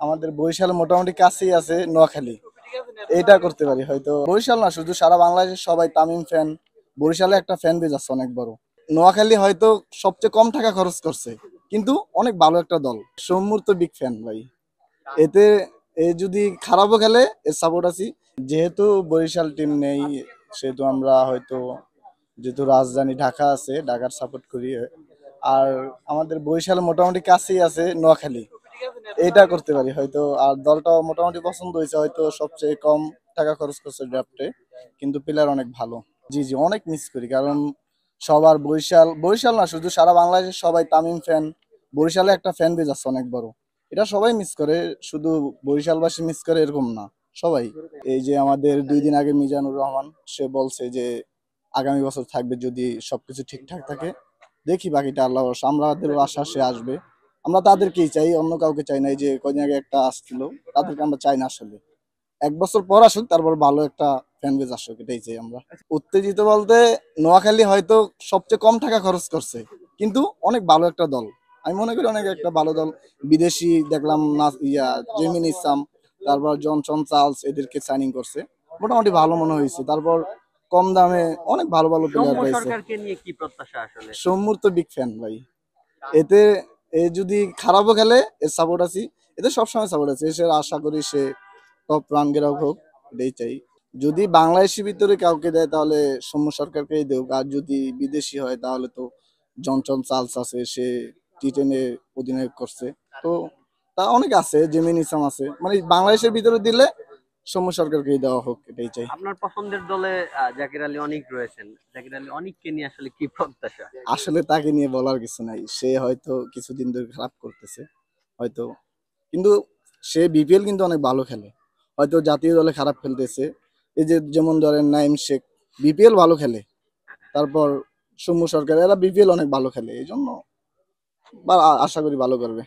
আমাদের বরিশালে মোটামুটি কাছেই আছে নোয়াখালী। এটা করতে পারি হয়তো, বরিশাল না শুধু সারা বাংলাদেশের সবাই তামিম ফ্যান। বরিশালে একটা ফ্যান বেজ আছে অনেক বড়। নোয়াখালী হয়তো সবচেয়ে কম টাকা খরচ করছে, কিন্তু অনেক ভালো একটা দল। সৌম্যর তো বিগ ফ্যান ভাই। এতে এ যদি খারাপও খেলে এর সাপোর্ট আছি। যেহেতু বরিশাল টিম নেই, সেহেতু আমরা হয়তো, যেহেতু রাজধানী ঢাকা আছে, ঢাকার সাপোর্ট করি। আর আমাদের বরিশালে মোটামুটি কাছেই আছে নোয়াখালী। এটা করতে পারি হয়তো। আর দলটা মোটামুটি পছন্দ হয়েছে, হয়তো সবচেয়ে কম টাকা খরচ করছে ড্রাফটে, কিন্তু প্লেয়ার অনেক ভালো। জি জি, অনেক মিস করি, কারণ সবার বরিশাল, বরিশাল না শুধু সারা বাংলাদেশের সবাই তামিম ফ্যান। বরিশালে একটা ফ্যান বেজ আছে অনেক বড়। এটা সবাই মিস করে, শুধু বরিশালবাসী মিস করে এরকম না, সবাই। এই যে আমাদের 2 দিন আগে মিজানুর রহমান, সে বলছে যে আগামী বছর থাকবে যদি সবকিছু ঠিকঠাক থাকে। দেখি বাকিটা আল্লাহ ভরসা। আমাদেরও আশা সে আসবে। আমরা তাদেরকেই চাই, অন্য কাউকে চাই না। এই যে কদিন আগে একটা আসছিল, তাদেরকে আমরা চাই না আসলে। 1 বছর পর আসুক, তারপর ভালো একটা ফ্যান বেজ আসুক, এটাই চাই আমরা। উত্তেজিত বলতে, নোয়াখালী হয়তো সবচেয়ে কম টাকা খরচ করছে, কিন্তু অনেক ভালো একটা দল। আমি মনে করি অনেক একটা ভালো দল। বিদেশি দেখলাম না, জেমিন ইসলাম, তারপর জনসন চার্লস, এদেরকে সাইনিং করছে। মোটামুটি ভালো মনে হয়েছে। তারপর কম দামে অনেক ভালো ভালো প্লেয়ার সৌম্য পাইছে। সরকারকে নিয়ে কি প্রত্যাশা আসলে? সৌম্যর তো বিগ ফ্যান ভাই। এতে এ যদি খারাপও খেলে এর সাপোর্ট আছি। এতে সবসময় সাপোর্ট আছে। সে আশা করি সে টপ রান গ্রাহক হোক, এটাই চাই। যদি বাংলাদেশি ভিতরে কাউকে দেয় তাহলে সৌম্য সরকারকেই দেব। আর যদি বিদেশি হয় তাহলে তো জনসন চার্লস আছে, সে টি10 অধিনায়ক করছে। তো তা অনেক আছে, জেমিন ইসলাম আছে। মানে বাংলাদেশের ভিতরে দিলে সৌম্য সরকারকেই দেওয়া হোক, এটাই চাই। আপনার পছন্দের দলে জাকির আলী অনিক রয়েছেন। জাকির আলী অনিককে নিয়ে আসলে কি প্রত্যাশা? আসলে তাকে নিয়ে বলার কিছু নাই। সে হয়তো কিছুদিন ধরে খারাপ করতেছে হয়তো, কিন্তু সে বিপিএল কিন্তু অনেক ভালো খেলে। হয়তো জাতীয় দলে খারাপ খেলতেছে। এই যে যেমন ধরেন নাইম শেখ, বিপিএল ভালো খেলে। তারপর সৌম্য সরকার, এরা বিপিএল অনেক ভালো খেলে, এই জন্য আশা করি ভালো করবে।